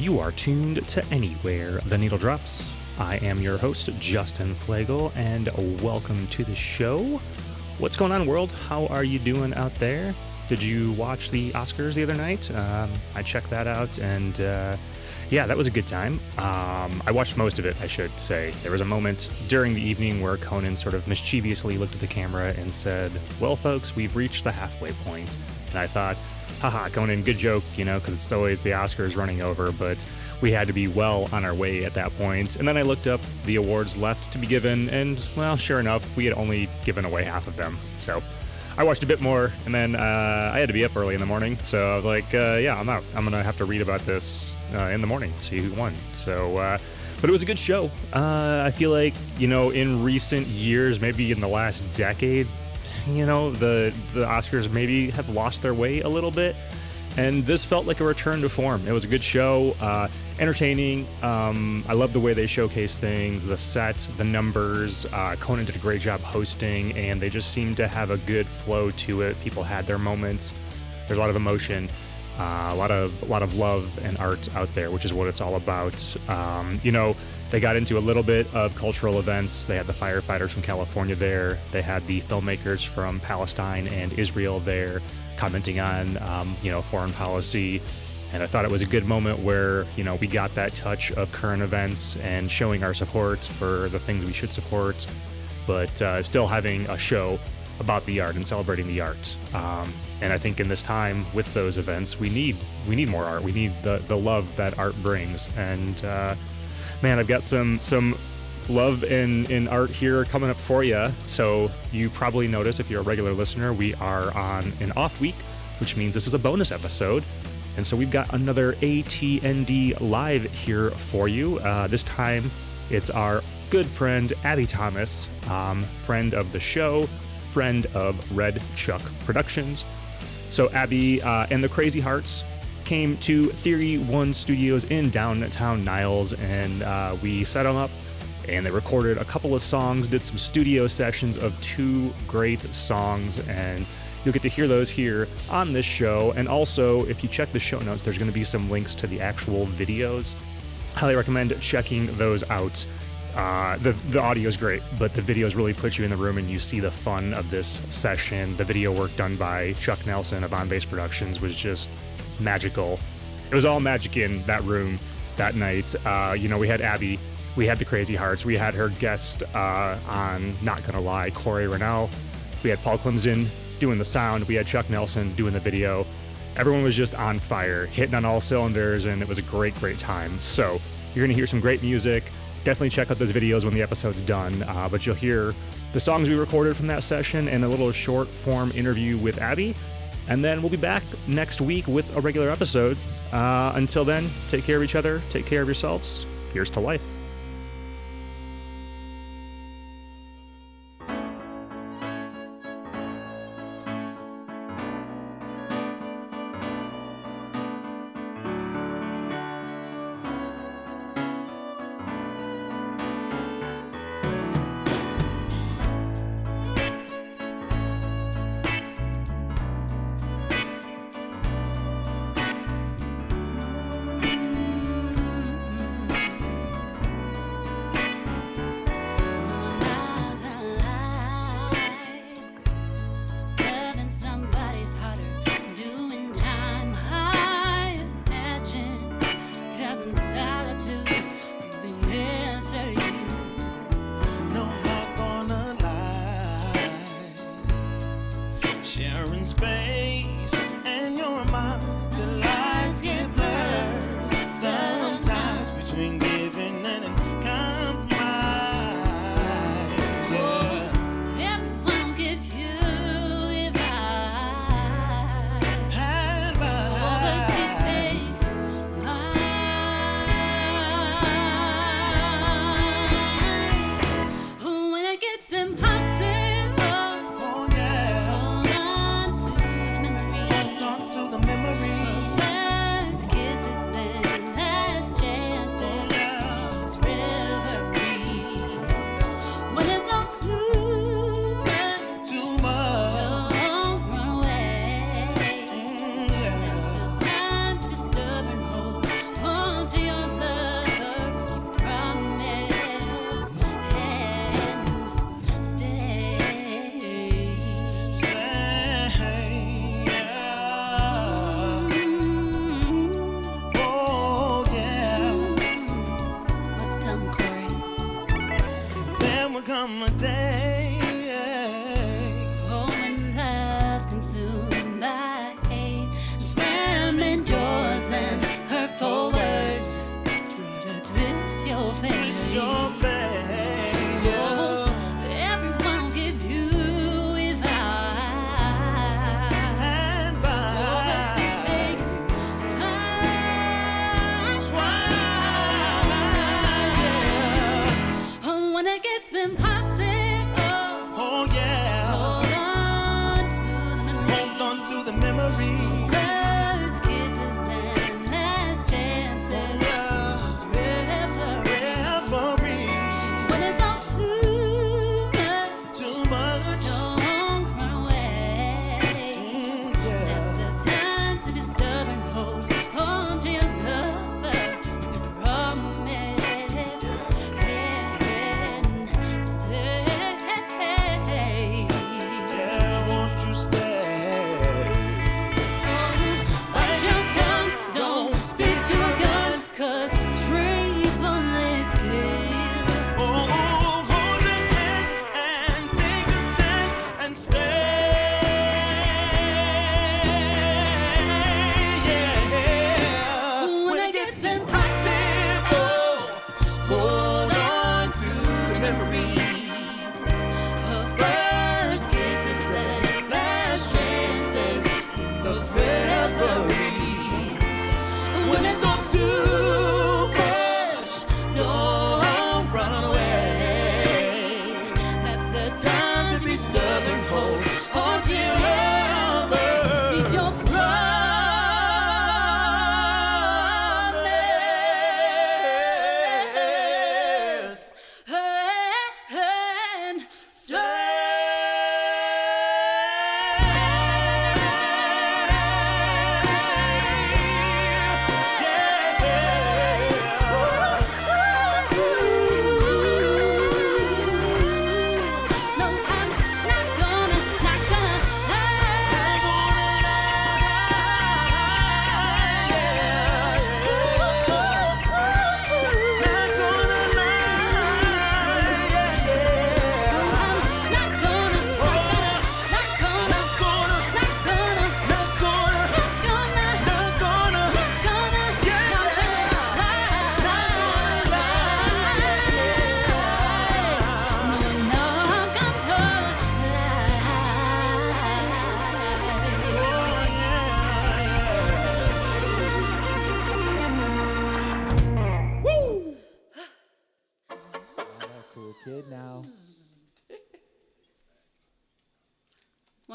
You are tuned to Anywhere the Needle Drops. I am your host, Justin Flagel, and welcome to the show. What's going on, world? How are you doing out there? Did you watch the Oscars the other night? I checked that out, and yeah, that was a good time. I watched most of it, I should say. There was a moment during the evening where Conan sort of mischievously looked at the camera and said, "Well, folks, we've reached the halfway point." And I thought, haha, Conan, good joke, because it's always the Oscars running over, but we had to be well on our way at that point. And then I looked up the awards left to be given, and, well, sure enough, we had only given away half of them. So I watched a bit more, and then I had to be up early in the morning, so I was like, yeah, I'm out. I'm going to have to read about this in the morning, see who won. So, but it was a good show. I feel like, in recent years, maybe in the last decade, the Oscars maybe have lost their way a little bit, and this felt like a return to form. It was a good show, entertaining. I love the way they showcase things, the sets, the numbers. Conan did a great job hosting, and they just seemed to have a good flow to it. People had their moments. There's a lot of emotion, a lot of love and art out there, which is what it's all about. They got into a little bit of cultural events. They had the firefighters from California there. They had the filmmakers from Palestine and Israel there commenting on, foreign policy. And I thought it was a good moment where, we got that touch of current events and showing our support for the things we should support, but still having a show about the art and celebrating the art. And I think in this time with those events, we need more art. We need the love that art brings. And man, I've got some love in art here coming up for you. So you probably notice, if you're a regular listener, we are on an off week, which means this is a bonus episode. And so we've got another AtND live here for you. This time it's our good friend Abbie Thomas, friend of the show, friend of Red Chuck Productions. So Abbie and the Crazy Hearts came to Theory One Studios in downtown Niles, and we set them up, and they recorded a couple of songs, did some studio sessions of 2 great songs, and you'll get to hear those here on this show. And also, if you check the show notes, there's going to be some links to the actual videos. Highly recommend checking those out. The audio is great, but the videos really put you in the room and you see the fun of this session. The video work done by Chuck Nelson of On Base Productions was just magical. It was all magic in that room that night. We had Abbie, we had the Crazy Hearts, we had her guest on Not Gonna Lie, Corey Rennell, we had Paul Clemson doing the sound, we had Chuck Nelson doing the video. Everyone was just on fire, hitting on all cylinders, and it was a great time. So you're gonna hear some great music. Definitely check out those videos when the episode's done, but you'll hear the songs we recorded from that session and a little short form interview with Abbie. And then we'll be back next week with a regular episode. Until then, take care of each other, take care of yourselves. Here's to life.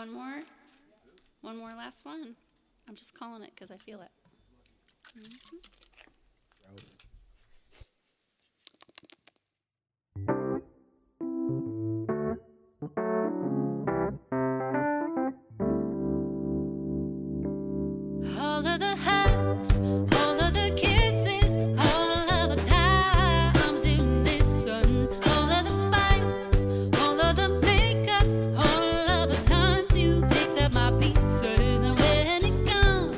One more last one. I'm just calling it because I feel it. Mm-hmm. Gross. All of the hugs, all of the kisses, all of the times you listen, all of the fights, all of the makeups, all of the times you picked up my pieces. And when it comes,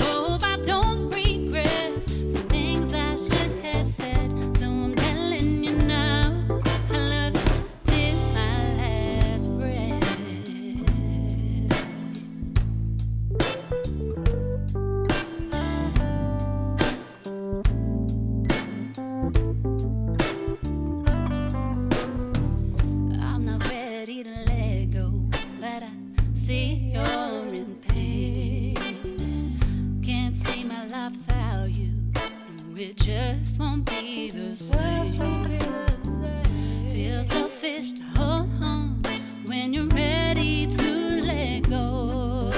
hope I don't regret some things I should have said. So I'm telling you now, I love you till my last breath. I'm not ready to let go, but I see you're in pain. Can't see my life without you, and it just won't be the same. Feel selfish to hold on when you're ready to let go.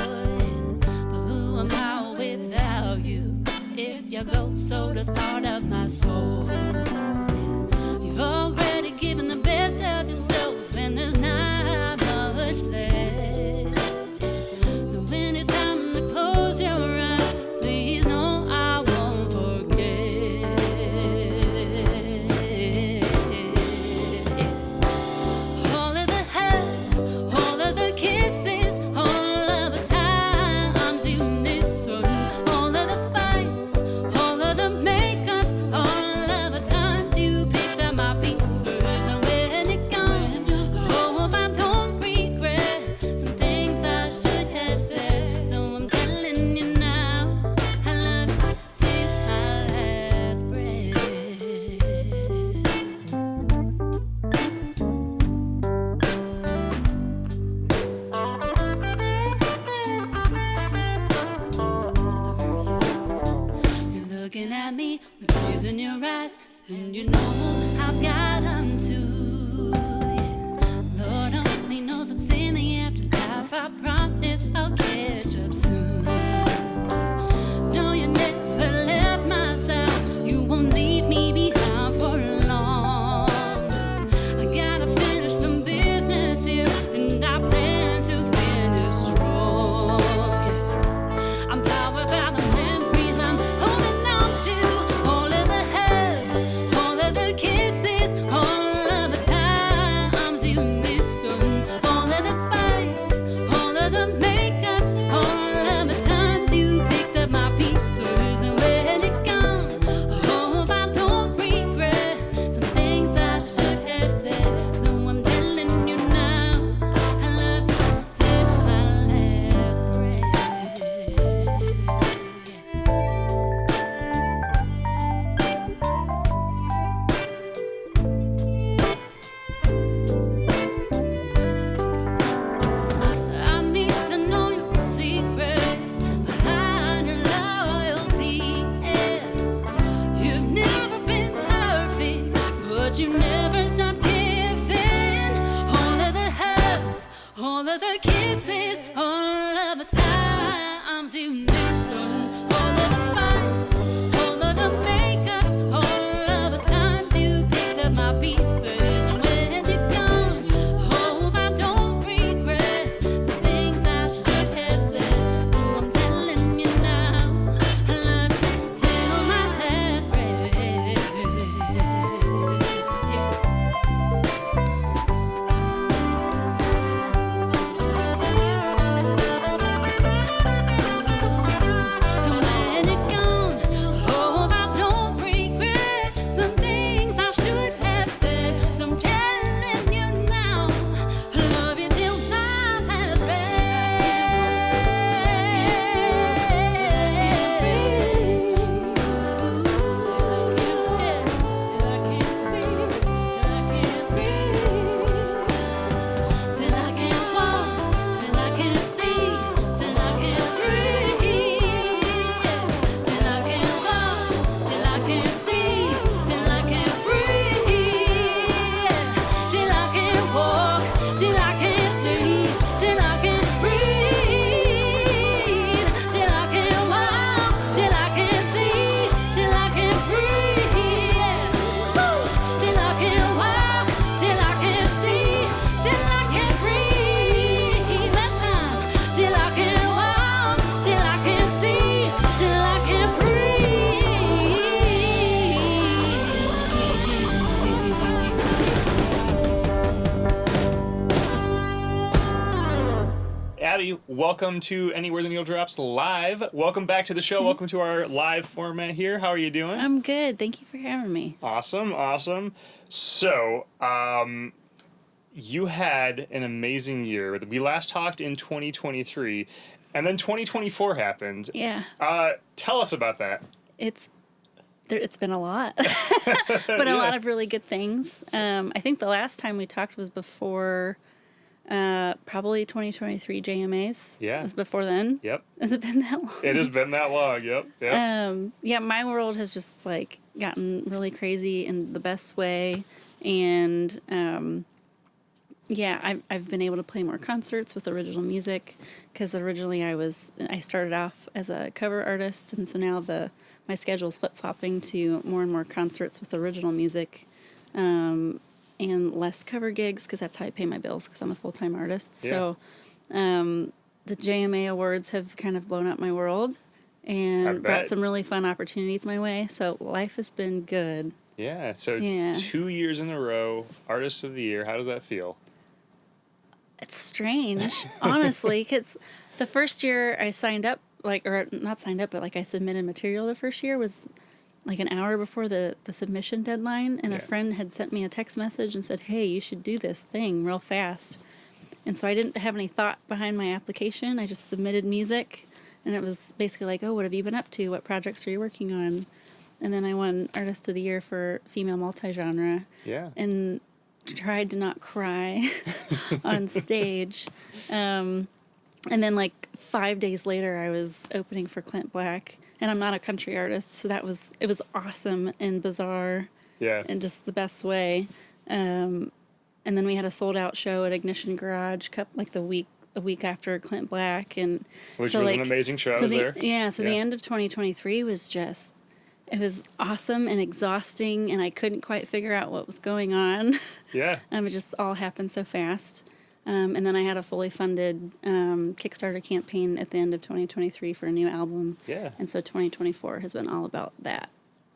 But who am I without you? If you go, so does part of my soul. You've already given the best of yourself, and there's not much left. So when it's time to close your eyes, please know I won't forget. All of the hugs, all of the kisses, all of the times you listen, all of the fights, all of the makeups, all of the times you picked up my pieces. And when it comes, hope I don't regret some things I should have said. So I'm telling you now, I love you till my last breath. To the verse. You're looking at me with tears in your eyes, and you know I've got 'em too. Yeah. Lord only knows what's in the afterlife. I promise I'll catch up soon. No, you never left my side. You won't leave me behind for long. I gotta finish some business here, and I plan to finish strong. Yeah. I'm powered by the memories I'm holding on to. All of the hugs, all of the kisses, all of the times you listen, all of the fights, all of the makeups, all of the times you picked up my pieces. And when it comes, I hope I don't regret some things I should have said. So I'm telling you now, I love you till my last breath. I need to know your secret behind your loyalty. Yeah. You've never been perfect, but you never stop giving. All of the hugs, all of the kisses, all of the times you listen, all of the fights, all of the makeups, all of the times you picked up my pieces. And when you're gone, hope I don't regret some things I should have said. So I'm telling you now, I love you till my last breath. Yeah. welcome to Anywhere the Needle Drops Live. Welcome back to the show. Welcome to our live format here. How are you doing? I'm good. Thank you for having me. Awesome. So, you had an amazing year. We last talked in 2023, and then 2024 happened. Yeah. Tell us about that. It's been a lot, but a lot of really good things. I think the last time we talked was before probably 2023 JMAs. Yeah. It was before then. Yep. Has it been that long? It has been that long. Yep. Yeah, my world has just like gotten really crazy in the best way. And yeah, I've been able to play more concerts with original music because originally I started off as a cover artist, and so now my schedule's flip-flopping to more and more concerts with original music, and less cover gigs because that's how I pay my bills because I'm a full-time artist. Yeah. So the JMA Awards have kind of blown up my world and brought some really fun opportunities my way. So life has been good. Yeah. So Yeah. 2 years in a row, Artist of the Year. How does that feel? It's strange, honestly, because the first year I signed up, or not signed up, but I submitted material the first year was like an hour before the submission deadline, and a friend had sent me a text message and said, hey, you should do this thing real fast. And so I didn't have any thought behind my application. I just submitted music, and it was basically like, oh, what have you been up to? What projects are you working on? And then I won Artist of the Year for Female Multi-Genre. Yeah. And tried to not cry on stage. And then 5 days later, I was opening for Clint Black, and I'm not a country artist, so it was awesome and bizarre. Yeah. In just the best way. And then we had a sold out show at Ignition Garage, a week after Clint Black, and which was an amazing show. I was there. Yeah. So the end of 2023 was just. It was awesome and exhausting, and I couldn't quite figure out what was going on. Yeah. It just all happened so fast. And then I had a fully funded Kickstarter campaign at the end of 2023 for a new album. Yeah. And so 2024 has been all about that.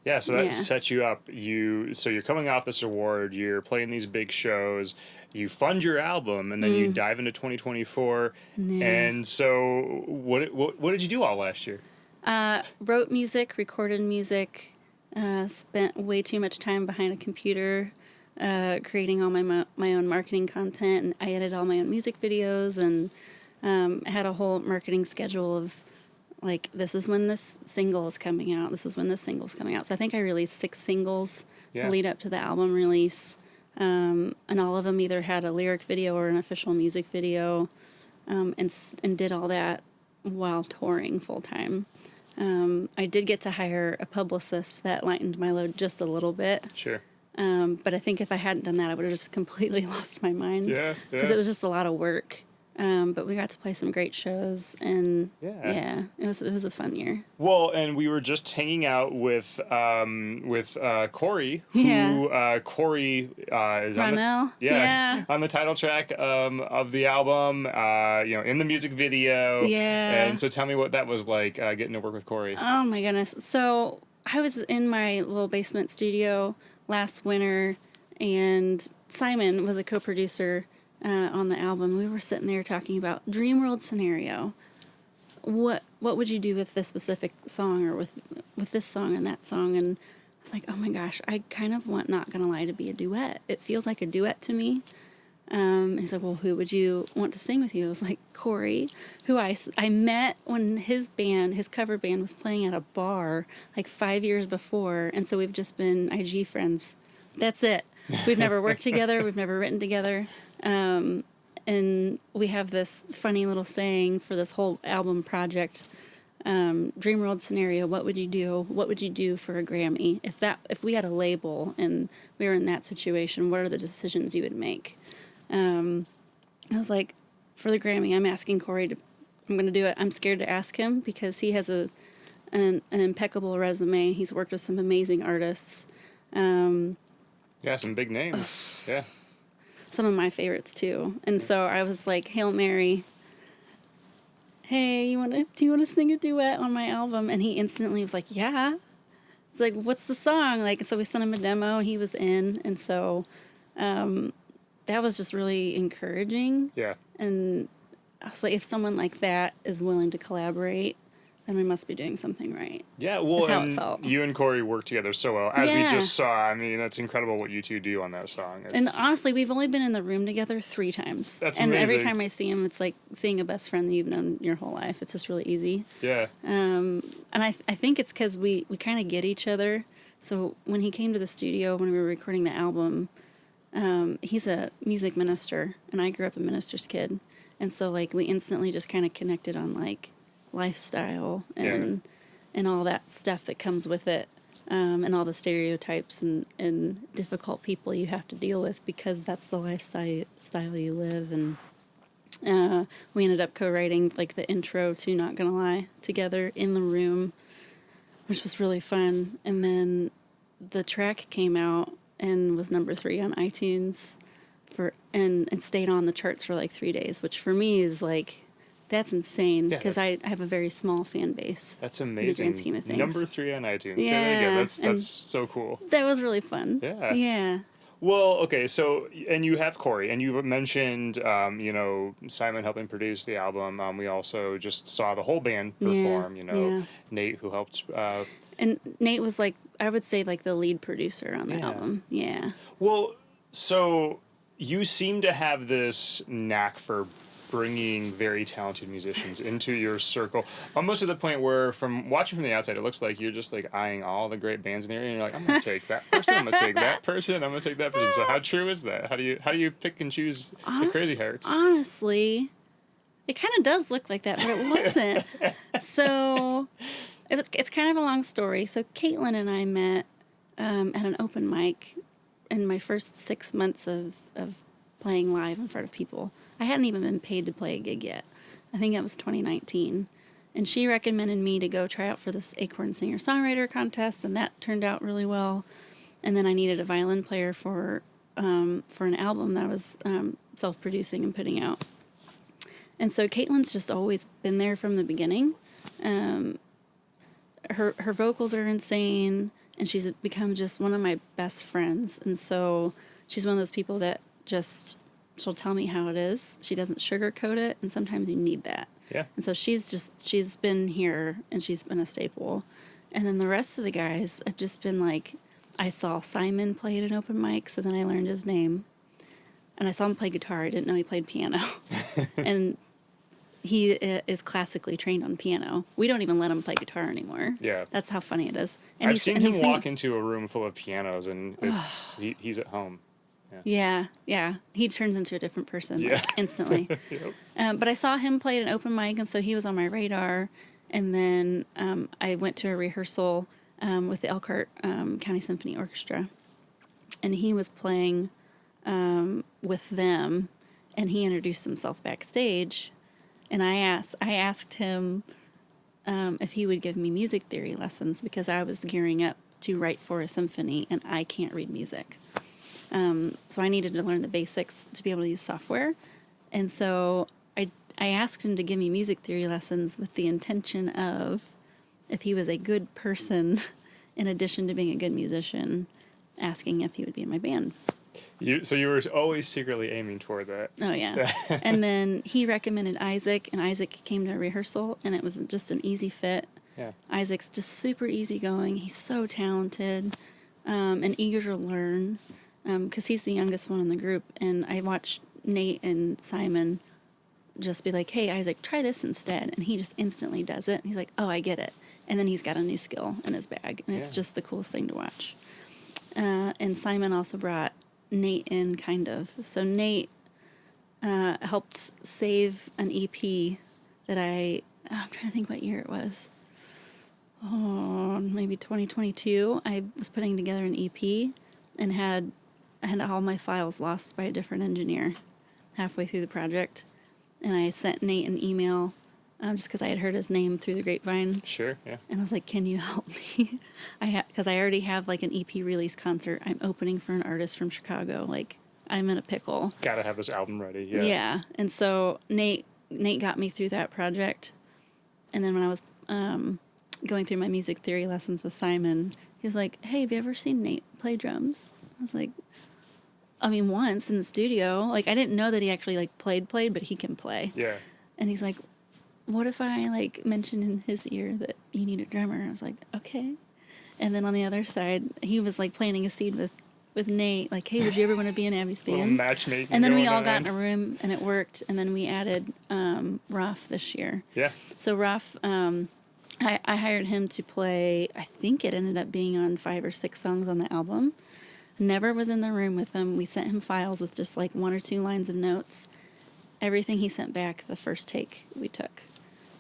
Yeah, so that sets you up. So you're coming off this award, you're playing these big shows, you fund your album, and then you dive into 2024. Yeah. And so what did you do all last year? Wrote music, recorded music, spent way too much time behind a computer, creating all my own marketing content, and I edited all my own music videos, and had a whole marketing schedule of this is when this single is coming out, this is when this single's coming out. So I think I released 6 singles to lead up to the album release, and all of them either had a lyric video or an official music video, and did all that while touring full time. I did get to hire a publicist that lightened my load just a little bit. Sure. But I think if I hadn't done that, I would have just completely lost my mind. Yeah. Because it was just a lot of work. But we got to play some great shows, and it was a fun year. Well, and we were just hanging out with Corey, who Corey is Ronell. on the title track of the album, in the music video. Yeah. And so tell me what that was like, getting to work with Corey. Oh my goodness. So I was in my little basement studio last winter, and Simon was a co-producer on the album. We were sitting there talking about dream world scenario. What would you do with this specific song, or with this song and that song? And I was like, oh my gosh, I kind of want Not Gonna Lie to be a duet. It feels like a duet to me. And he's like, well, who would you want to sing with you? I was like, Corey, who I met when his cover band was playing at a bar 5 years before. And so we've just been IG friends. That's it. We've never worked together. We've never written together. And we have this funny little saying for this whole album project, dream world scenario, what would you do? What would you do for a Grammy? If we had a label and we were in that situation, what are the decisions you would make? I was like, for the Grammy, I'm asking Corey I'm going to do it. I'm scared to ask him because he has an impeccable resume. He's worked with some amazing artists. Yeah, some big names. Yeah. Some of my favorites too. And so I was like, Hail Mary, hey, do you want to sing a duet on my album? And he instantly was like, yeah. It's like, what's the song? So we sent him a demo, and he was in. And so that was just really encouraging. Yeah. And I was like, if someone like that is willing to collaborate, then we must be doing something right. Yeah, well, That's how it and felt. you and Corey work together so well, as we Yeah. just saw. I mean, that's incredible what you two do on that song. And honestly, we've only been in the room together 3 times. That's and every amazing. time I see him, it's like seeing a best friend that you've known your whole life. It's just really easy. Yeah. And I think it's because we kind of get each other. So when he came to the studio, when we were recording the album, he's a music minister, and I grew up a minister's kid. And so, like, we instantly just kind of connected on, like, lifestyle and all that stuff that comes with it, and all the stereotypes and difficult people you have to deal with because that's the lifestyle you live. And we ended up co-writing, like, the intro to Not Gonna Lie together in the room, which was really fun. And then the track came out and was number 3 on iTunes and it stayed on the charts for like 3 days, which for me is like, that's insane because I have a very small fan base. That's in the amazing. grand scheme of things. Number 3 on iTunes. Yeah, That's so cool. That was really fun. Yeah. Yeah. Well, okay, so, and you have Corey, and you mentioned, you know, Simon helping produce the album. We also just saw the whole band perform, you know, Nate, who helped. And Nate was like, I would say, like the lead producer on the album. Yeah. Well, so you seem to have this knack for bringing very talented musicians into your circle, almost to the point where, from watching from the outside, it looks like you're just like eyeing all the great bands in the area, and you're like, I'm gonna take that person, I'm gonna take that person, I'm gonna take that person. So how true is that? How do you pick and choose the crazy hearts? Honestly, it kind of does look like that, but it wasn't. So it's kind of a long story. So Caitlin and I met at an open mic in my first 6 months of playing live in front of people. I hadn't even been paid to play a gig yet. I think it was 2019. And she recommended me to go try out for this Acorn Singer-Songwriter contest, and that turned out really well. And then I needed a violin player for an album that I was self-producing and putting out. And so Caitlin's just always been there from the beginning. Her vocals are insane, and she's become just one of my best friends. And so she's one of those people that she'll tell me how it is. She doesn't sugarcoat it, and sometimes you need that. Yeah. And so she's been here, and she's been a staple. And then the rest of the guys, I've just been like, I saw Simon play at an open mic, so then I learned his name. And I saw him play guitar. I didn't know he played piano. And he is classically trained on piano. We don't even let him play guitar anymore. Yeah. That's how funny it is. And I've seen him walk into a room full of pianos, and he's at home. Yeah. He turns into a different person like, instantly. But I saw him play at an open mic, and so he was on my radar. And then I went to a rehearsal with the Elkhart County Symphony Orchestra, and he was playing with them, and he introduced himself backstage. And I asked him if he would give me music theory lessons because I was gearing up to write for a symphony, and I can't read music. So I needed to learn the basics to be able to use software. And so I asked him to give me music theory lessons with the intention of, if he was a good person, in addition to being a good musician, asking if he would be in my band. So you were always secretly aiming toward that. Oh, yeah. And then he recommended Isaac, and Isaac came to a rehearsal, and it was just an easy fit. Yeah. Isaac's just super easygoing. He's so talented and eager to learn because he's the youngest one in the group. And I watched Nate and Simon just be like, hey, Isaac, try this instead. And he just instantly does it. And he's like, oh, I get it. And then he's got a new skill in his bag. And it's just the coolest thing to watch. And Simon also brought Nate in, kind of. So Nate helped save an EP that I'm trying to think what year it was. Oh, maybe 2022. I was putting together an EP and had all my files lost by a different engineer halfway through the project. And I sent Nate an email just because I had heard his name through the grapevine. Sure, yeah. And I was like, can you help me? Because I already have like an EP release concert. I'm opening for an artist from Chicago. Like, I'm in a pickle. Gotta have this album ready, yeah. Yeah. And so Nate got me through that project. And then when I was going through my music theory lessons with Simon, he was like, hey, have you ever seen Nate play drums? I was like, I mean, once in the studio. Like, I didn't know that he actually like played, but he can play. Yeah. And he's like, what if I like mentioned in his ear that you need a drummer? I was like, okay. And then on the other side, he was like planting a seed with Nate, like, hey, would you ever want to be in Abbie's band? Little matchmaking. And then we all going got on. in a room and it worked. And then we added Ruff this year. Yeah. So Ruff, I hired him to play, I think it ended up being on 5 or 6 songs on the album. Never was in the room with him. We sent him files with just like 1 or 2 lines of notes. Everything he sent back, the first take we took.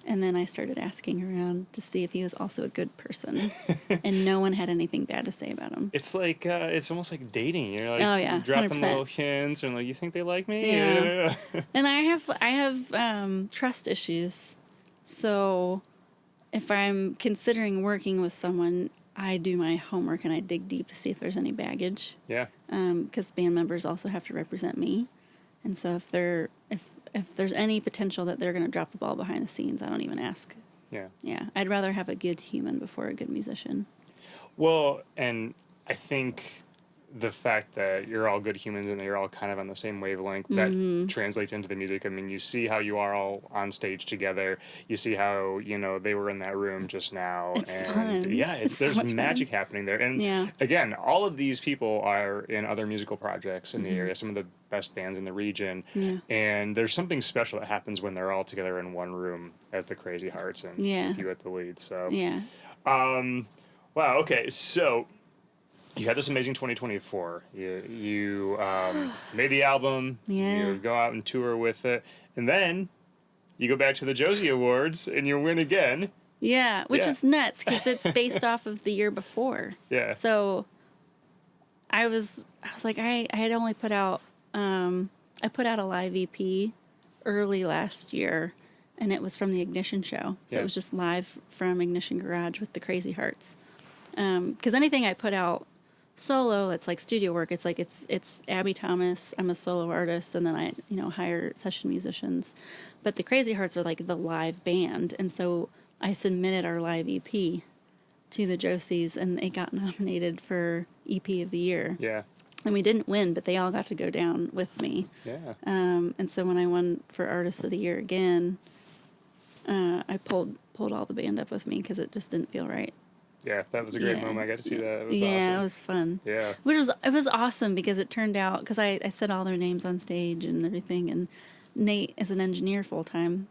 And then I started asking around to see if he was also a good person. And no one had anything bad to say about him. It's like, it's almost like dating. You're like, Oh, yeah, dropping 100%. little hints and like, you think they like me? Yeah. And I have trust issues. So if I'm considering working with someone, I do my homework and I dig deep to see if there's any baggage. Yeah. Because band members also have to represent me. And so if there's any potential that they're going to drop the ball behind the scenes, I don't even ask. Yeah. Yeah, I'd rather have a good human before a good musician. Well, and I think the fact that you're all good humans and that you're all kind of on the same wavelength, that translates into the music. I mean, you see how you are all on stage together. You see how, you know, they were in that room just now. It's and fun. Yeah, It's so there's much magic fun. happening there. And Yeah. again, all of these people are in other musical projects in the area, some of the best bands in the region. Yeah. And there's something special that happens when they're all together in one room as the Crazy Hearts and Yeah. with you at the lead. So Yeah. wow, okay, so you had this amazing 2024. You made the album. Yeah. You go out and tour with it, and then you go back to the Josie Awards and you win again. Yeah, which Yeah. is nuts because it's based off of the year before. Yeah. So I was like, I had only put out, I put out a live EP early last year, and it was from the Ignition show. So Yeah. it was just live from Ignition Garage with the Crazy Hearts. Because anything I put out solo, that's like studio work. It's like it's Abbie Thomas. I'm a solo artist, and then I hire session musicians. But the Crazy Hearts are like the live band, and so I submitted our live EP to the Josies, and it got nominated for EP of the year. Yeah. And we didn't win, but they all got to go down with me. Yeah. And so when I won for Artist of the Year again, I pulled all the band up with me because it just didn't feel right. Yeah, that was a great Yeah. moment. I got to see that. It was Yeah, awesome. it was fun. Yeah. It was awesome because it turned out, because I said all their names on stage and everything, and Nate is an engineer full time.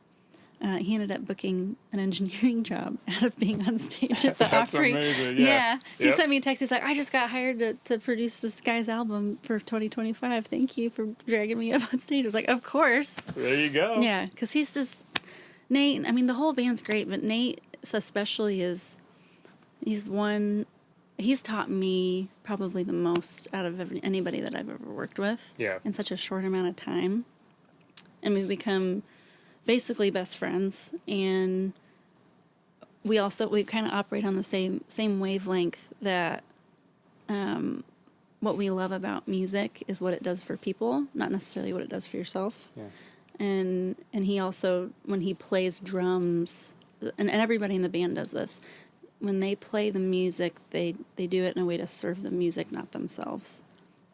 He ended up booking an engineering job out of being on stage at the That's Opry. amazing, yeah. He Yep. sent me a text. He's like, I just got hired to produce this guy's album for 2025. Thank you for dragging me up on stage. I was like, of course. There you go. Yeah, because he's just, Nate, I mean, the whole band's great, but Nate especially he's taught me probably the most out of anybody that I've ever worked with. Yeah. In such a short amount of time. And we've become basically best friends, and we kind of operate on the same wavelength that what we love about music is what it does for people, not necessarily what it does for yourself. Yeah. And he also, when he plays drums, and everybody in the band does this, when they play the music, they do it in a way to serve the music, not themselves.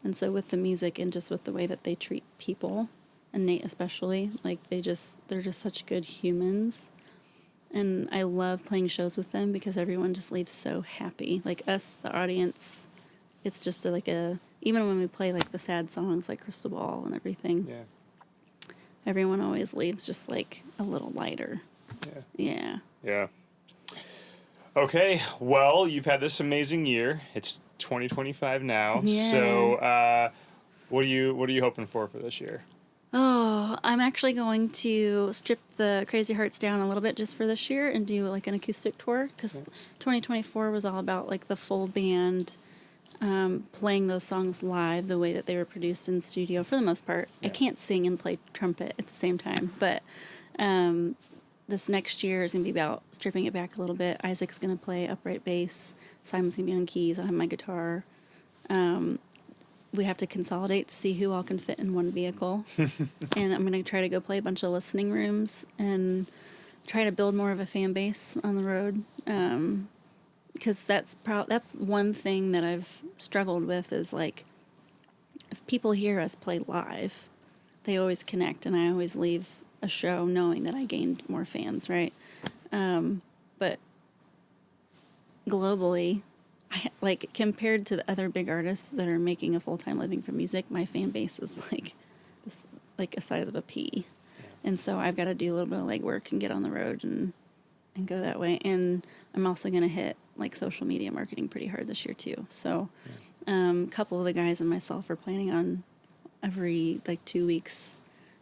And so with the music and just with the way that they treat people, and Nate especially, like they're just such good humans. And I love playing shows with them because everyone just leaves so happy. Like us, the audience, it's just even when we play like the sad songs like Crystal Ball and everything, Yeah. everyone always leaves just like a little lighter. Yeah. Yeah. Yeah. Okay, well, you've had this amazing year. It's 2025 now. Yeah. So, what are you hoping for this year? Oh, I'm actually going to strip the Crazy Hearts down a little bit just for this year and do like an acoustic tour, because 2024 was all about like the full band playing those songs live the way that they were produced in studio for the most part. Yeah. I can't sing and play trumpet at the same time, but this next year is going to be about stripping it back a little bit. Isaac's going to play upright bass. Simon's going to be on keys. I'll have my guitar. We have to consolidate to see who all can fit in one vehicle. And I'm going to try to go play a bunch of listening rooms and try to build more of a fan base on the road. Because that's one thing that I've struggled with is like, if people hear us play live, they always connect, and I always leave a show knowing that I gained more fans, right? But globally, like compared to the other big artists that are making a full-time living from music, my fan base is like a size of a pea. And so I've got to do a little bit of legwork and get on the road and go that way. And I'm also going to hit like social media marketing pretty hard this year too. So a couple of the guys and myself are planning on every like 2 weeks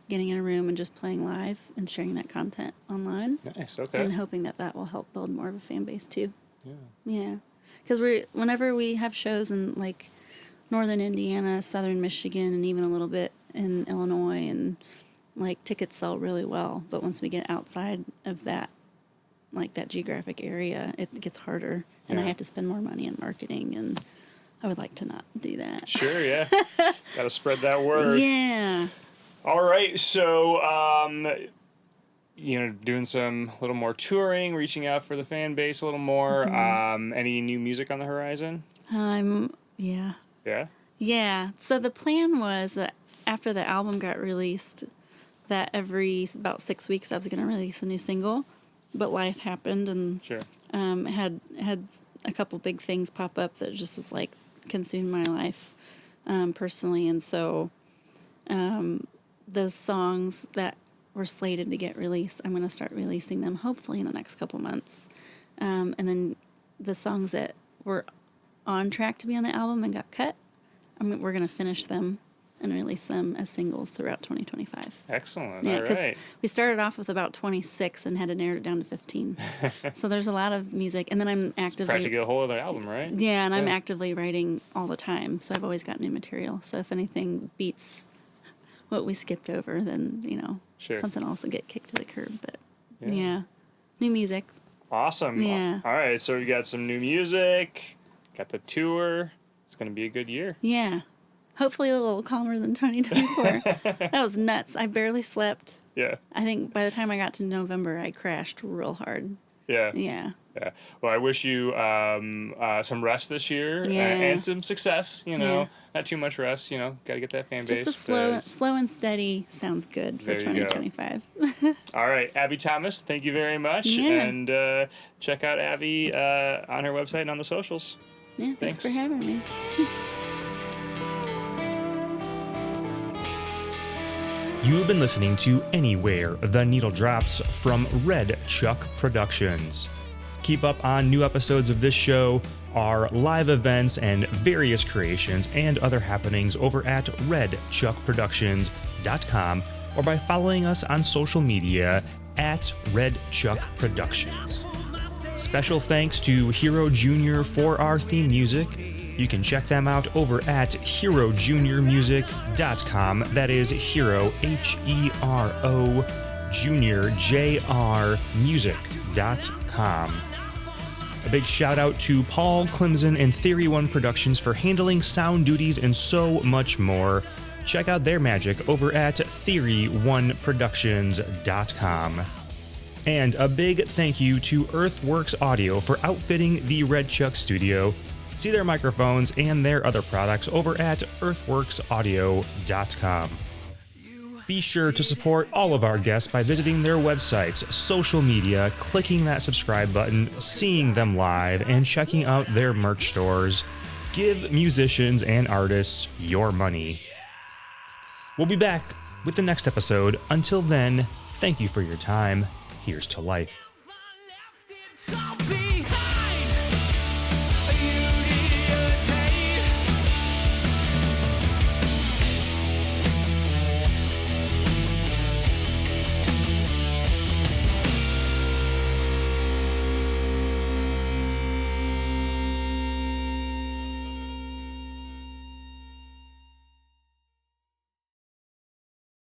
getting in a room and just playing live and sharing that content online. Nice. Okay. And hoping that will help build more of a fan base too. Yeah. Yeah. Because whenever we have shows in like northern Indiana, southern Michigan, and even a little bit in Illinois, and like tickets sell really well. But once we get outside of that, like that geographic area, it gets harder, and I have to spend more money on marketing, and I would like to not do that. Sure, yeah. Got to spread that word. Yeah. All right, so doing some little more touring, reaching out for the fan base a little more. Any new music on the horizon? Yeah. Yeah? Yeah. So the plan was that after the album got released, that every about 6 weeks I was going to release a new single, but life happened and Sure. had a couple big things pop up that just was like consumed my life personally, and so those songs that were slated to get released, I'm going to start releasing them hopefully in the next couple months, and then the songs that were on track to be on the album and got cut, we're going to finish them and release them as singles throughout 2025. Excellent. Yeah, all right. we started off with about 26 and had to narrow it down to 15. So there's a lot of music, and then I'm actively Practically a whole other album, right? Yeah, and I'm actively writing all the time, so I've always got new material. So if anything beats what we skipped over, then Sure. something else will get kicked to the curb. But yeah, new music. Awesome. Yeah. All right, so we got some new music, got the tour. It's going to be a good year. Yeah. Hopefully a little calmer than 2024. That was nuts. I barely slept. Yeah. I think by the time I got to November, I crashed real hard. Yeah. Yeah. Yeah. Well, I wish you some rest this year and some success. Yeah. Not too much rest. Got to get that fan base. Just a slow and steady sounds good for There you go. 2025. All right, Abbie Thomas, thank you very much. Yeah. And check out Abbie on her website and on the socials. Yeah, thanks for Thanks. having me. You have been listening to Anywhere the Needle Drops from Red Chuck Productions. Keep up on new episodes of this show, our live events and various creations and other happenings over at redchuckproductions.com or by following us on social media at Red Chuck Productions. Special thanks to Hero Jr. for our theme music. You can check them out over at herojuniormusic.com. That is Hero, Hero, Junior, JR, music.com. A big shout out to Paul Clemson and Theory One Productions for handling sound duties and so much more. Check out their magic over at theory1productions.com. And a big thank you to Earthworks Audio for outfitting the Red Chuck Studio. See their microphones and their other products over at earthworksaudio.com. Be sure to support all of our guests by visiting their websites, social media, clicking that subscribe button, seeing them live, and checking out their merch stores. Give musicians and artists your money. We'll be back with the next episode. Until then, thank you for your time. Here's to life.